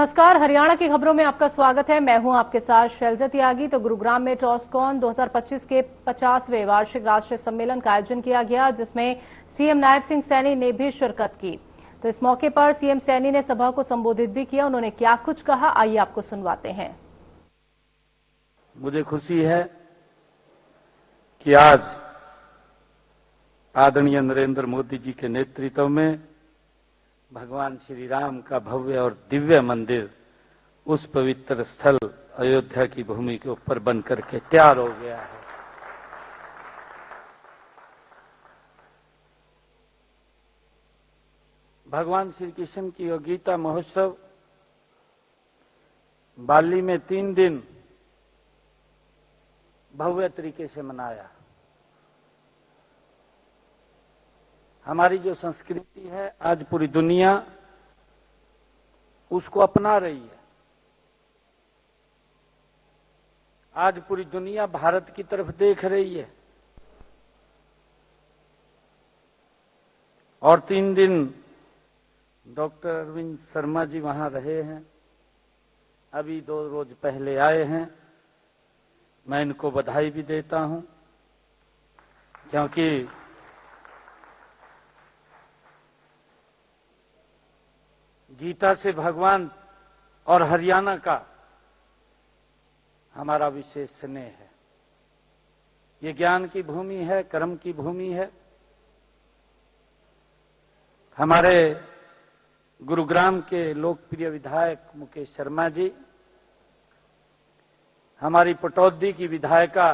नमस्कार, हरियाणा की खबरों में आपका स्वागत है। मैं हूं आपके साथ शैलजा त्यागी। तो गुरुग्राम में टॉस्कॉन 2025 के 50वें वार्षिक राष्ट्रीय सम्मेलन का आयोजन किया गया, जिसमें सीएम नायब सिंह सैनी ने भी शिरकत की। तो इस मौके पर सीएम सैनी ने सभा को संबोधित भी किया। उन्होंने क्या कुछ कहा, आइए आपको सुनवाते हैं। मुझे खुशी है कि आज आदरणीय नरेंद्र मोदी जी के नेतृत्व में भगवान श्री राम का भव्य और दिव्य मंदिर उस पवित्र स्थल अयोध्या की भूमि के ऊपर बनकर के तैयार हो गया है। भगवान श्री कृष्ण की गीता महोत्सव बाली में 3 दिन भव्य तरीके से मनाया। हमारी जो संस्कृति है आज पूरी दुनिया उसको अपना रही है। आज पूरी दुनिया भारत की तरफ देख रही है और 3 दिन डॉक्टर अरविंद शर्मा जी वहां रहे हैं। अभी 2 रोज पहले आए हैं। मैं इनको बधाई भी देता हूं, क्योंकि गीता से भगवान और हरियाणा का हमारा विशेष स्नेह है। ये ज्ञान की भूमि है, कर्म की भूमि है। हमारे गुरुग्राम के लोकप्रिय विधायक मुकेश शर्मा जी, हमारी पटौदी की विधायिका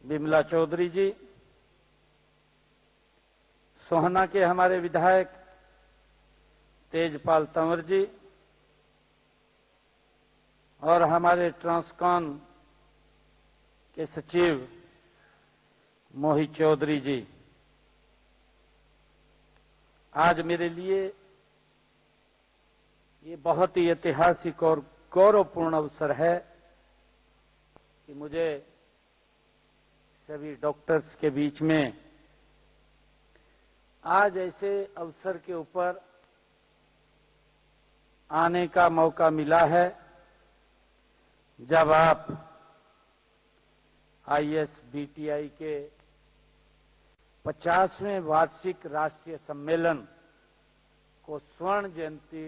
विमला चौधरी जी, सोहना के हमारे विधायक तेजपाल तंवर जी और हमारे ट्रांसकॉन के सचिव मोहित चौधरी जी। आज मेरे लिए ये बहुत ही ऐतिहासिक और गौरवपूर्ण अवसर है कि मुझे सभी डॉक्टर्स के बीच में आज ऐसे अवसर के ऊपर आने का मौका मिला है जब आप ISBTI के 50वें वार्षिक राष्ट्रीय सम्मेलन को स्वर्ण जयंती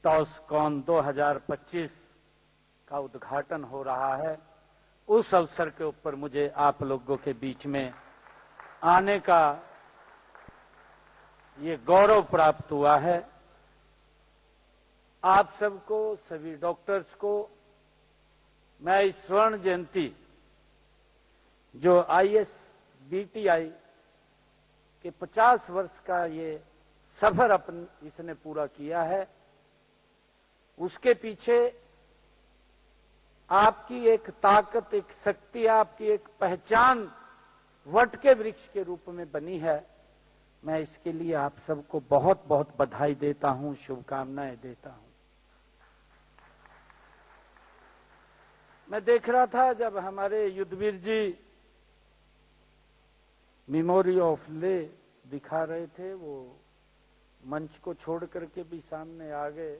टॉस्कॉन 2025 का उद्घाटन हो रहा है। उस अवसर के ऊपर मुझे आप लोगों के बीच में आने का ये गौरव प्राप्त हुआ है। आप सबको, सभी डॉक्टर्स को मैं इस स्वर्ण जयंती जो ISBTI के 50 वर्ष का ये सफर इसने पूरा किया है, उसके पीछे आपकी एक ताकत, एक शक्ति, आपकी एक पहचान वट के वृक्ष के रूप में बनी है। मैं इसके लिए आप सबको बहुत बहुत बधाई देता हूं, शुभकामनाएं देता हूं। मैं देख रहा था जब हमारे युद्धवीर जी मेमोरी ऑफ ले दिखा रहे थे, वो मंच को छोड़ करके भी सामने आ गए।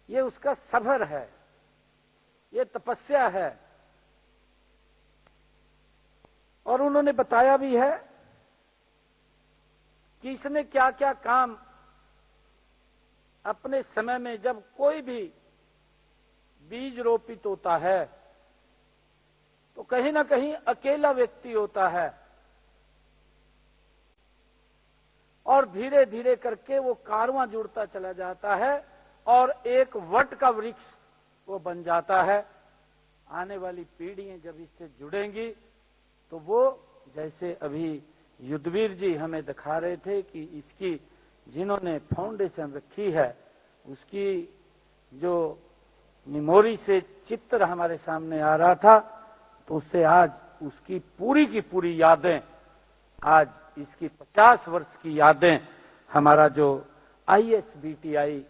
ये उसका सफर है, ये तपस्या है। और उन्होंने बताया भी है कि इसने क्या क्या काम अपने समय में, जब कोई भी बीज रोपित होता है तो कहीं ना कहीं अकेला व्यक्ति होता है और धीरे धीरे करके वो कारवां जुड़ता चला जाता है और एक वट का वृक्ष वो बन जाता है। आने वाली पीढ़ियां जब इससे जुड़ेंगी तो वो, जैसे अभी युद्धवीर जी हमें दिखा रहे थे कि इसकी जिन्होंने फाउंडेशन रखी है, उसकी जो मेमोरी से चित्र हमारे सामने आ रहा था, तो उससे आज उसकी पूरी की पूरी यादें, आज इसकी 50 वर्ष की यादें, हमारा जो ISBTI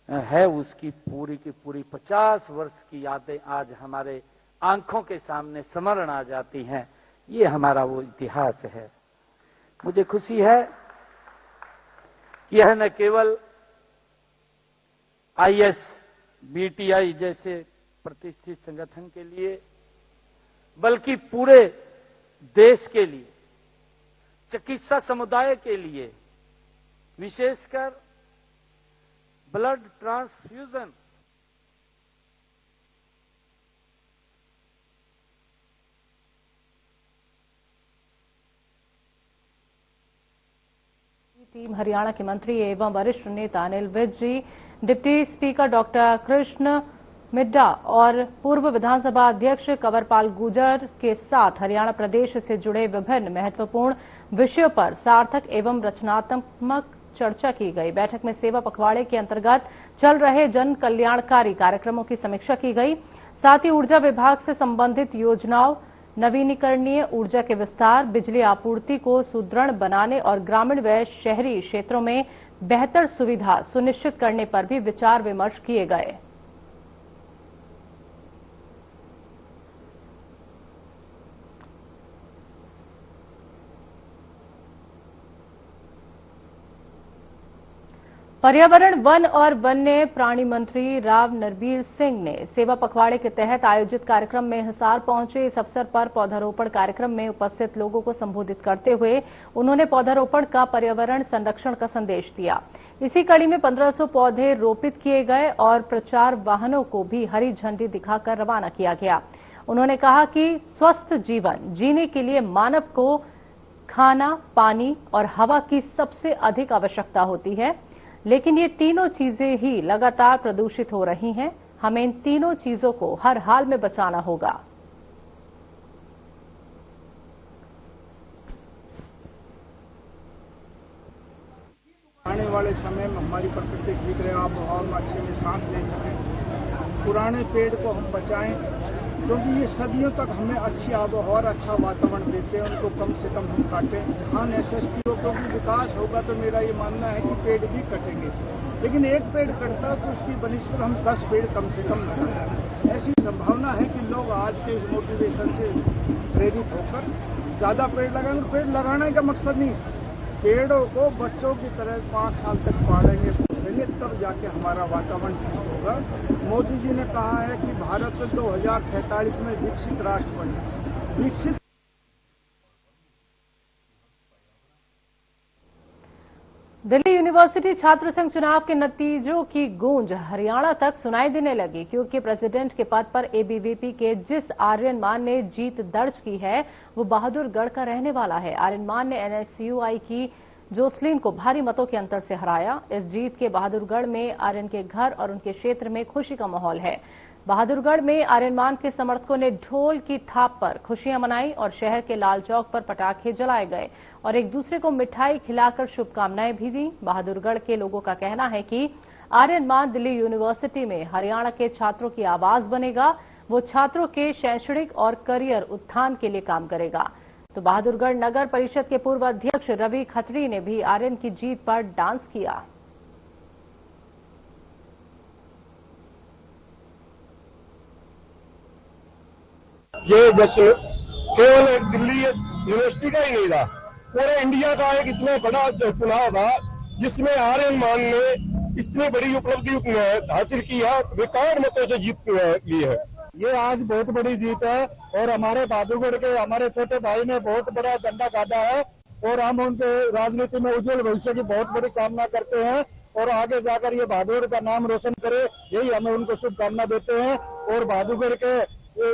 है उसकी पूरी की पूरी 50 वर्ष की यादें आज हमारे आंखों के सामने स्मरण आ जाती हैं। ये हमारा वो इतिहास है। मुझे खुशी है यह न केवल ISBTI जैसे प्रतिष्ठित संगठन के लिए बल्कि पूरे देश के लिए, चिकित्सा समुदाय के लिए, विशेषकर ब्लड ट्रांसफ्यूजन टीम हरियाणा के मंत्री एवं वरिष्ठ नेता Anil Vij ji, deputy speaker doctor Krishan Midda और पूर्व विधानसभा अध्यक्ष कंवरपाल गुर्जर के साथ हरियाणा प्रदेश से जुड़े विभिन्न महत्वपूर्ण विषयों पर सार्थक एवं रचनात्मक चर्चा की गई। बैठक में सेवा पखवाड़े के अंतर्गत चल रहे जन कल्याणकारी कार्यक्रमों की समीक्षा की गई। साथ ही ऊर्जा विभाग से संबंधित योजनाओं, नवीनीकरणीय ऊर्जा के विस्तार, बिजली आपूर्ति को सुदृढ़ बनाने और ग्रामीण व शहरी क्षेत्रों में बेहतर सुविधा सुनिश्चित करने पर भी विचार विमर्श किए गए। पर्यावरण, वन और वन्य प्राणी मंत्री राव नरबीर सिंह ने सेवा पखवाड़े के तहत आयोजित कार्यक्रम में हिसार पहुंचे। इस अवसर पर पौधारोपण कार्यक्रम में उपस्थित लोगों को संबोधित करते हुए उन्होंने पौधारोपण का पर्यावरण संरक्षण का संदेश दिया। इसी कड़ी में 1500 पौधे रोपित किए गए और प्रचार वाहनों को भी हरी झंडी दिखाकर रवाना किया गया। उन्होंने कहा कि स्वस्थ जीवन जीने के लिए मानव को खाना, पानी और हवा की सबसे अधिक आवश्यकता होती है, लेकिन ये तीनों चीजें ही लगातार प्रदूषित हो रही हैं। हमें इन तीनों चीजों को हर हाल में बचाना होगा। आने वाले समय में हमारी प्रकृति ठीक रहे, आप और अच्छे में सांस ले सकें। पुराने पेड़ को हम बचाएं, क्योंकि ये सदियों तक हमें अच्छी आबोहवा और अच्छा वातावरण देते हैं। उनको कम से कम हम काटें जहां नेसेसिटी हो, क्योंकि विकास होगा तो मेरा ये मानना है कि पेड़ भी कटेंगे, लेकिन एक पेड़ कटता तो उसकी बनिस्बत हम 10 पेड़ कम से कम लगाएं। ऐसी संभावना है कि लोग आज के इस मोटिवेशन से प्रेरित होकर ज्यादा पेड़ लगाएंगे। पेड़ लगाने का मकसद नहीं, पेड़ों को बच्चों की तरह 5 साल तक पालेंगे, पोसेंगे, तब जाके हमारा वातावरण ठीक होगा। मोदी जी ने कहा है कि भारत 2047 में विकसित राष्ट्र बने। विकसित दिल्ली यूनिवर्सिटी छात्र संघ चुनाव के नतीजों की गूंज हरियाणा तक सुनाई देने लगी, क्योंकि प्रेसिडेंट के पद पर एबीवीपी के जिस आर्यन मान ने जीत दर्ज की है वो बहादुरगढ़ का रहने वाला है। आर्यन मान ने एनएसयूआई की जोसलीन को भारी मतों के अंतर से हराया। इस जीत के बहादुरगढ़ में आर्यन के घर और उनके क्षेत्र में खुशी का माहौल है। बहादुरगढ़ में आर्यन मान के समर्थकों ने ढोल की थाप पर खुशियां मनाई और शहर के लाल चौक पर पटाखे जलाए गए और एक दूसरे को मिठाई खिलाकर शुभकामनाएं भी दी। बहादुरगढ़ के लोगों का कहना है कि आर्यन मान दिल्ली यूनिवर्सिटी में हरियाणा के छात्रों की आवाज बनेगा। वो छात्रों के शैक्षणिक और करियर उत्थान के लिए काम करेगा। तो बहादुरगढ़ नगर परिषद के पूर्व अध्यक्ष रवि खत्री ने भी आर्यन की जीत पर डांस किया। ये जश्न केवल एक दिल्ली यूनिवर्सिटी का ही नहीं था, पूरे इंडिया का एक इतना बड़ा चुनाव था जिसमें आर्यन मान ने इतनी बड़ी उपलब्धि हासिल की है, रिकॉर्ड मतों से जीत ली है। ये आज बहुत बड़ी जीत है और हमारे बहादुरगढ़ के हमारे छोटे भाई ने बहुत बड़ा झंडा गाड़ा है और हम उनके राजनीति में उज्जवल भविष्य की बहुत बड़ी कामना करते हैं और आगे जाकर ये बहादुरगढ़ का नाम रोशन करे, यही हमें उनको शुभकामना देते हैं और बहादुरगढ़ के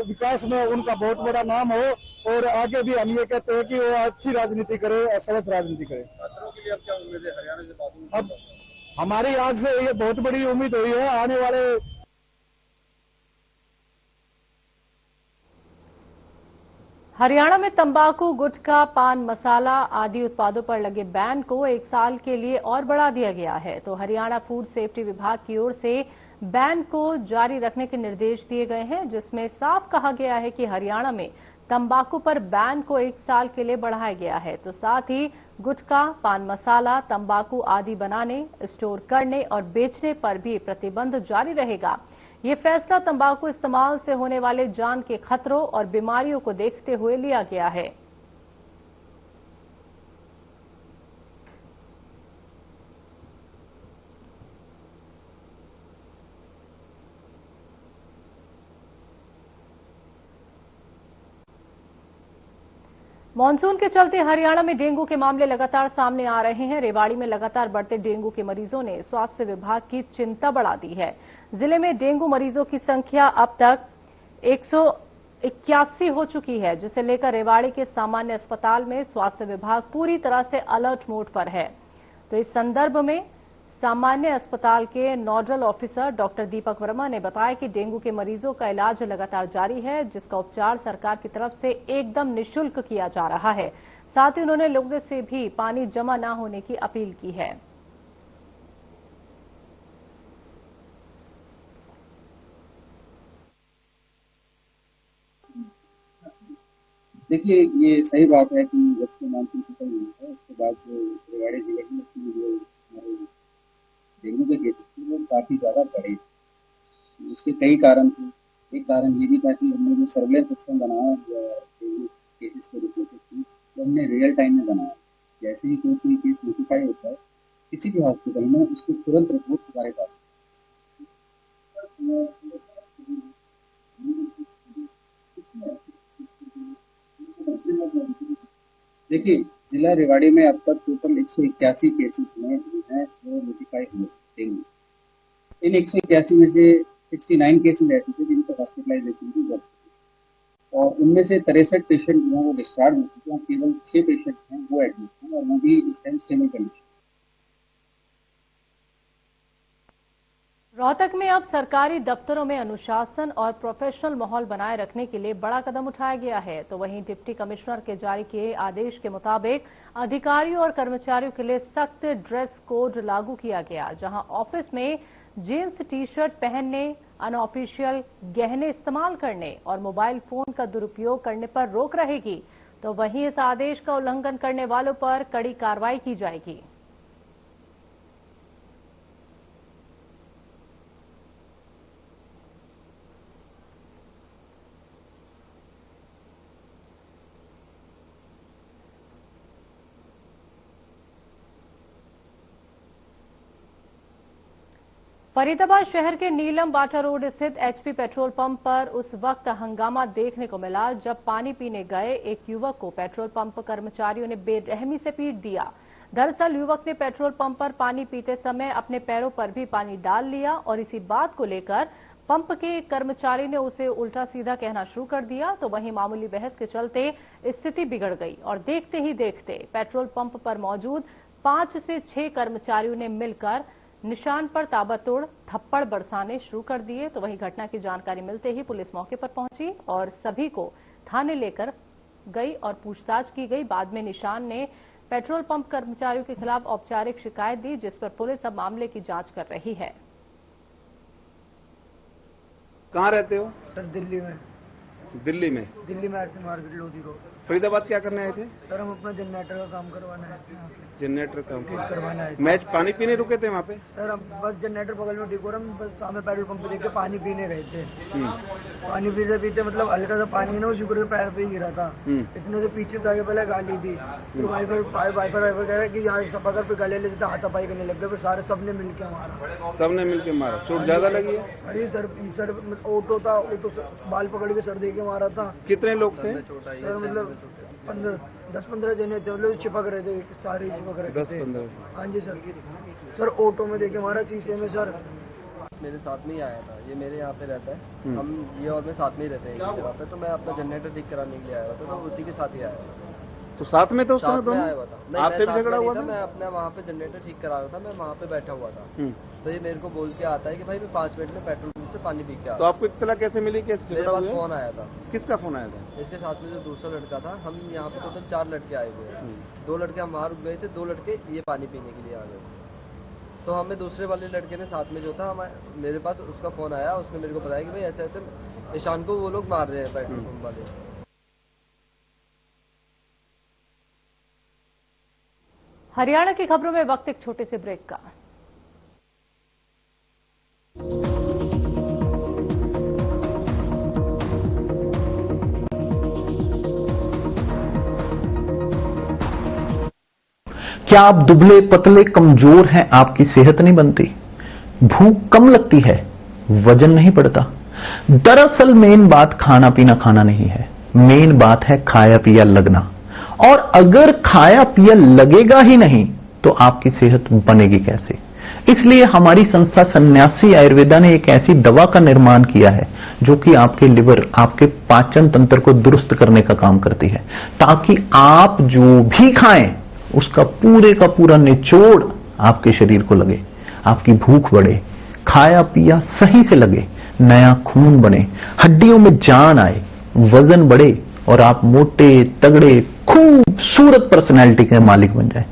विकास में उनका बहुत बड़ा नाम हो और आगे भी हम ये कहते हैं कि वो अच्छी राजनीति करे और सरस राजनीति करे। छात्रों के लिए अब क्या उम्मीद है हरियाणा से बात? अब हमारी आज से ये बहुत बड़ी उम्मीद हुई है आने वाले हरियाणा में तंबाकू, गुटखा, पान मसाला आदि उत्पादों पर लगे बैन को 1 साल के लिए और बढ़ा दिया गया है। तो हरियाणा फूड सेफ्टी विभाग की ओर से बैन को जारी रखने के निर्देश दिए गए हैं, जिसमें साफ कहा गया है कि हरियाणा में तंबाकू पर बैन को 1 साल के लिए बढ़ाया गया है। तो साथ ही गुटखा, पान मसाला, तंबाकू आदि बनाने, स्टोर करने और बेचने पर भी प्रतिबंध जारी रहेगा। ये फैसला तंबाकू इस्तेमाल से होने वाले जान के खतरों और बीमारियों को देखते हुए लिया गया है। मानसून के चलते हरियाणा में डेंगू के मामले लगातार सामने आ रहे हैं। रेवाड़ी में लगातार बढ़ते डेंगू के मरीजों ने स्वास्थ्य विभाग की चिंता बढ़ा दी है। जिले में डेंगू मरीजों की संख्या अब तक 181 हो चुकी है, जिसे लेकर रेवाड़ी के सामान्य अस्पताल में स्वास्थ्य विभाग पूरी तरह से अलर्ट मोड पर है। तो इस संदर्भ में सामान्य अस्पताल के nodal officer doctor Deepak Verma ने बताया कि डेंगू के मरीजों का इलाज लगातार जारी है, जिसका उपचार सरकार की तरफ से एकदम निःशुल्क किया जा रहा है। साथ ही उन्होंने लोगों से भी पानी जमा न होने की अपील की है। देखिए, ये सही बात है कि जब से मानसून खत्म हुआ है उसके बाद जो रेवाड़ी जिले में जो हमारे डेंगू के केसेस थे वो काफी ज्यादा बढ़े। इसके कई कारण थे। एक कारण ये भी था कि हमने जो सर्वेलेंस सिस्टम बनाया डेंगू केसेस को रिपोर्ट की, तो हमने रियल टाइम में बनाया। जैसे ही कोई केस नोटिफाई होता है किसी भी हॉस्पिटल में, उसकी तुरंत रिपोर्ट हमारे पास। देखिए, जिला रेवाड़ी में अब तक टोटल 181 केसेस में हैं जो नोटिफाई हुए डेंगू। इन 181 में से 69 केसेस ऐसे थे जिनका हॉस्पिटलाइजेशन की जरूरत थी और उनमें से 63 पेशेंट जो हैं वो डिस्चार्ज हो चुके हैं। केवल 6 पेशेंट हैं वो एडमिट हैं और वो भी इस टाइम स्टेबल कंडीशन। रोहतक में अब सरकारी दफ्तरों में अनुशासन और प्रोफेशनल माहौल बनाए रखने के लिए बड़ा कदम उठाया गया है। तो वहीं डिप्टी कमिश्नर के जारी किए आदेश के मुताबिक अधिकारियों और कर्मचारियों के लिए सख्त ड्रेस कोड लागू किया गया, जहां ऑफिस में जींस टी शर्ट पहनने, अनऑफिशियल गहने इस्तेमाल करने और मोबाइल फोन का दुरुपयोग करने पर रोक रहेगी। तो वहीं इस आदेश का उल्लंघन करने वालों पर कड़ी कार्रवाई की जाएगी। फरीदाबाद शहर के नीलम बाटा रोड स्थित एचपी पेट्रोल पंप पर उस वक्त हंगामा देखने को मिला जब पानी पीने गए एक युवक को पेट्रोल पंप कर्मचारियों ने बेरहमी से पीट दिया। दरअसल युवक ने पेट्रोल पंप पर पानी पीते समय अपने पैरों पर भी पानी डाल लिया और इसी बात को लेकर पंप के एक कर्मचारी ने उसे उल्टा सीधा कहना शुरू कर दिया। तो वहीं मामूली बहस के चलते स्थिति बिगड़ गई और देखते ही देखते पेट्रोल पंप पर मौजूद 5 से 6 कर्मचारियों ने मिलकर निशान पर ताबड़तोड़ थप्पड़ बरसाने शुरू कर दिए। तो वहीं घटना की जानकारी मिलते ही पुलिस मौके पर पहुंची और सभी को थाने लेकर गई और पूछताछ की गई। बाद में निशान ने पेट्रोल पंप कर्मचारियों के खिलाफ औपचारिक शिकायत दी, जिस पर पुलिस अब मामले की जांच कर रही है। कहाँ रहते हो? सर दिल्ली में। दिल्ली में RC market Lodhi road. Faridabad क्या करने आए थे? सर हम अपना जनरेटर का काम करवाना है। जनरेटर काम करवाना है। मैच पानी पीने रुके थे वहाँ पे? सर हम बस जनरेटर बगल में ठीक हो रहा, हम बस सामने पेट्रोल पंप पे देख के पानी पीने गए थे। पानी पीते मतलब हल्का सा पानी ना वो शुक्र के पैर पे ही गिरा था। इतने से पीछे से आगे पहले गाली दी, फिर वाइपर कह रहे कि यहाँ सब अगर फिर गले लेते हाथापाई करने लग गए। फिर सारे सबने मिलकर मारा। सबने मिलकर मारा? चोट ज्यादा लगी है? अरे सर ऑटो था, ऑटो बाल पकड़ के सर दे के मारा था। कितने लोग थे? सर मतलब 10-15 जने थे, मतलब चिपक रहे थे, सारे चिपक रहे थे। 10-15? हाँ जी सर ऑटो में देखे हमारा शीशे में। सर मेरे साथ में ही आया था, ये मेरे यहाँ पे रहता है, हम ये और मैं साथ में ही रहते हैं एक जगह पे। तो मैं अपना जनरेटर ठीक कराने के लिए आया हुआ था, तो उसी के साथ ही आया हुआ। तो साथ में तो उस समय दोनों आया हुआ था? नहीं, आपसे भी झगड़ा हुआ था? मैं अपना वहाँ पे जनरेटर ठीक करा रहा था, मैं वहाँ पे बैठा हुआ था। तो ये मेरे को बोल के आता है कि भाई मैं 5 मिनट में पेट्रोल पंप से पानी पी के आता। तो आपको इत्तला कैसे मिली? कैसे मेरे पास फोन आया था। किसका फोन आया था? इसके साथ में जो दूसरा लड़का था। हम यहाँ पे टोटल 4 लड़के आए हुए हैं। 2 लड़के हम वहाँ रुक गए थे, 2 लड़के ये पानी पीने के लिए आ गए। तो हमें दूसरे वाले लड़के ने साथ में जो था मेरे पास उसका फोन आया, उसने मेरे को बताया कि भाई ऐसे ऐसे ईशान को वो लोग मार रहे हैं पेट्रोल पंप वाले। हरियाणा की खबरों में वक्त एक छोटे से ब्रेक का। क्या आप दुबले पतले कमजोर हैं? आपकी सेहत नहीं बनती, भूख कम लगती है, वजन नहीं बढ़ता? दरअसल मेन बात खाना पीना खाना नहीं है, मेन बात है खाया पिया लगना। और अगर खाया पिया लगेगा ही नहीं तो आपकी सेहत बनेगी कैसे? इसलिए हमारी संस्था सन्यासी आयुर्वेदा ने एक ऐसी दवा का निर्माण किया है जो कि आपके लिवर, आपके पाचन तंत्र को दुरुस्त करने का काम करती है, ताकि आप जो भी खाएं उसका पूरे का पूरा निचोड़ आपके शरीर को लगे, आपकी भूख बढ़े, खाया पिया सही से लगे, नया खून बने, हड्डियों में जान आए, वजन बढ़े और आप मोटे तगड़े खूबसूरत पर्सनैलिटी के मालिक बन जाए।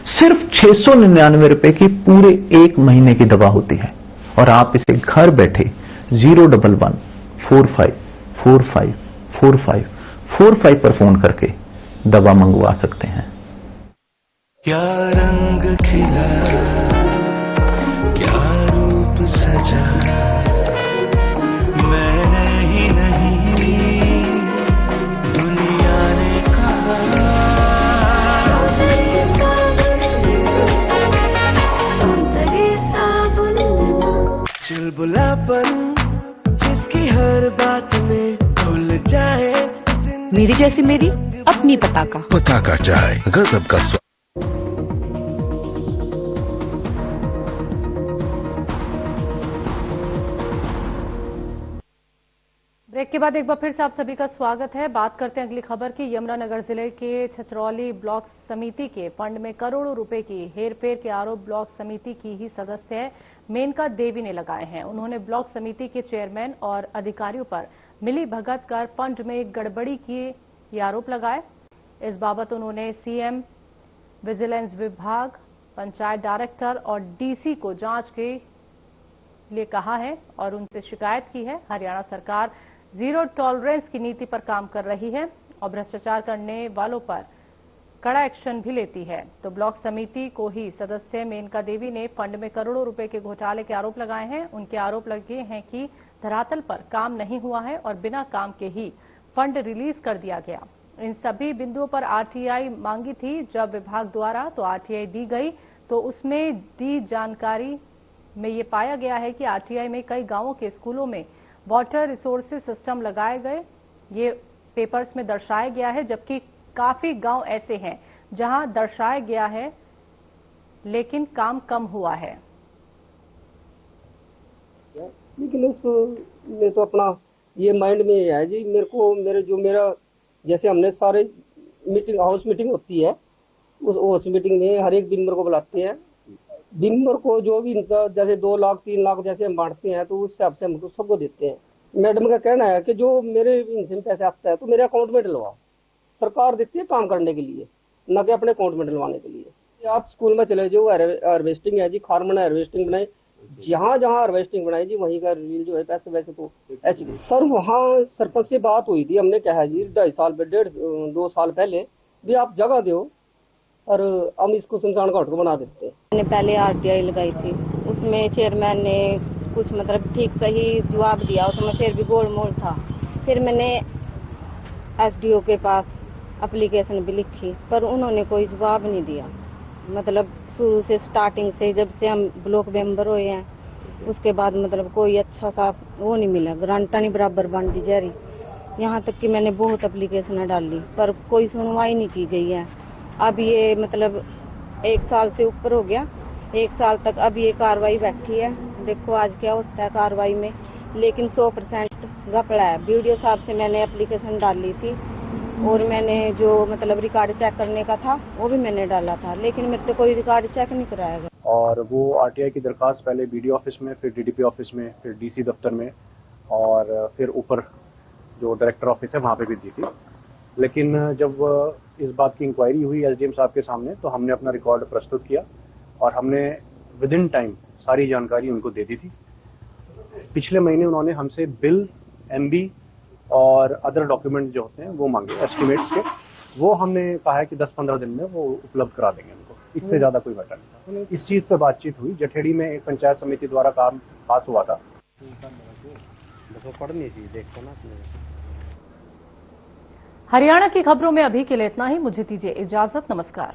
सिर्फ 699 रुपए की पूरे 1 महीने की दवा होती है और आप इसे घर बैठे 011-45454545 पर फोन करके दवा मंगवा सकते हैं। क्या रंग खिला, क्या रूप सजा, मैंने ही नहीं दुनिया ने कहा। चुलबुलापन जिसकी हर बात में खुल जाए, मेरी जैसी मेरी अपनी पताका चाय, गजब का स्वाद। ब्रेक के बाद एक बार फिर से आप सभी का स्वागत है। बात करते हैं अगली खबर की। यमुनानगर जिले के छछरौली ब्लॉक समिति के फंड में करोड़ों रुपए की हेरफेर के आरोप ब्लॉक समिति की ही सदस्य मेनका देवी ने लगाए हैं। उन्होंने ब्लॉक समिति के चेयरमैन और अधिकारियों पर मिली भगत कर फंड में गड़बड़ी के ये आरोप लगाए। इस बाबत उन्होंने सीएम, विजिलेंस विभाग, पंचायत डायरेक्टर और डीसी को जांच के लिए कहा है और उनसे शिकायत की है। हरियाणा सरकार जीरो टॉलरेंस की नीति पर काम कर रही है और भ्रष्टाचार करने वालों पर कड़ा एक्शन भी लेती है। तो ब्लॉक समिति को ही सदस्य मेनका देवी ने फंड में करोड़ों रुपए के घोटाले के आरोप लगाए हैं। उनके आरोप लगे हैं कि धरातल पर काम नहीं हुआ है और बिना काम के ही फंड रिलीज कर दिया गया। इन सभी बिंदुओं पर आरटीआई मांगी थी जब विभाग द्वारा, तो आरटीआई दी गई। तो उसमें दी जानकारी में ये पाया गया है कि आरटीआई में कई गांवों के स्कूलों में वाटर रिसोर्सेज सिस्टम लगाए गए, ये पेपर्स में दर्शाया गया है, जबकि काफी गांव ऐसे हैं जहां दर्शाया गया है लेकिन काम कम हुआ है। लेकिन उसमें तो अपना ये माइंड में है जी, मेरा जैसे हमने सारे मीटिंग, हाउस मीटिंग होती है, उस हाउस मीटिंग में हर एक दिन मेरे को बुलाते हैं। दिन भर को जो भी इनका जैसे 2 लाख 3 लाख जैसे हम बांटते हैं तो उस हिसाब से हमको सबको देते हैं। मैडम का कहना है कि जो मेरे इनसे पैसे आता है तो मेरे अकाउंट में डलवाओ। सरकार देती है काम करने के लिए, न कि अपने अकाउंट में डलवाने के लिए। आप स्कूल में चले जाओ, हार्वेस्टिंग है जी, खारमन हार्वेस्टिंग बनाए, जहाँ जहाँ हार्वेस्टिंग बनाई जी वहीं का रिवील जो है पैसे वैसे तो ऐसे। सर वहाँ सरपंच से बात हुई थी, हमने कहा जी 2 साल पहले भी आप जगह दो और हम इसको शमशान घाट को बना देते हैं। मैंने पहले आरटीआई लगाई थी, उसमें चेयरमैन ने कुछ मतलब ठीक सही जवाब दिया, उसमें फिर भी गोलमोल था। फिर मैंने एसडीओ के पास एप्लीकेशन भी लिखी पर उन्होंने कोई जवाब नहीं दिया। मतलब शुरू से स्टार्टिंग से जब से हम ब्लॉक मेंबर हुए हैं उसके बाद मतलब कोई अच्छा सा वो नहीं मिला, ग्रांटा नहीं बराबर बांटी जा रही। यहाँ तक कि मैंने बहुत एप्लीकेशन डाली पर कोई सुनवाई नहीं की गई है। अब ये मतलब 1 साल से ऊपर हो गया, 1 साल तक अब ये कार्रवाई बैठी है। देखो आज क्या होता है कार्रवाई में, लेकिन 100% घपला है। वीडियो साहब से मैंने एप्लीकेशन डाली थी और मैंने जो मतलब रिकॉर्ड चेक करने का था वो भी मैंने डाला था, लेकिन मेरे से कोई रिकॉर्ड चेक नहीं कराया गया। और वो आरटीआई की दरखास्त पहले बीडीओ ऑफिस में, फिर डीडीपी ऑफिस में, फिर डीसी दफ्तर में और फिर ऊपर जो डायरेक्टर ऑफिस है वहाँ पे भी दी थी। लेकिन जब इस बात की इंक्वायरी हुई एसडीएम साहब के सामने तो हमने अपना रिकॉर्ड प्रस्तुत किया और हमने विद इन टाइम सारी जानकारी उनको दे दी थी। पिछले महीने उन्होंने हमसे बिल, एमबी और अदर डॉक्यूमेंट जो होते हैं वो मांगे एस्टिमेट्स के, वो हमने कहा है कि 10-15 दिन में वो उपलब्ध करा देंगे उनको। इससे ज्यादा कोई मैटर नहीं था। इस चीज पे बातचीत हुई। जठेड़ी में एक पंचायत समिति द्वारा काम पास हुआ था। पढ़नी चाहिए, देखो ना। हरियाणा की खबरों में अभी के लिए इतना ही। मुझे दीजिए इजाजत। नमस्कार।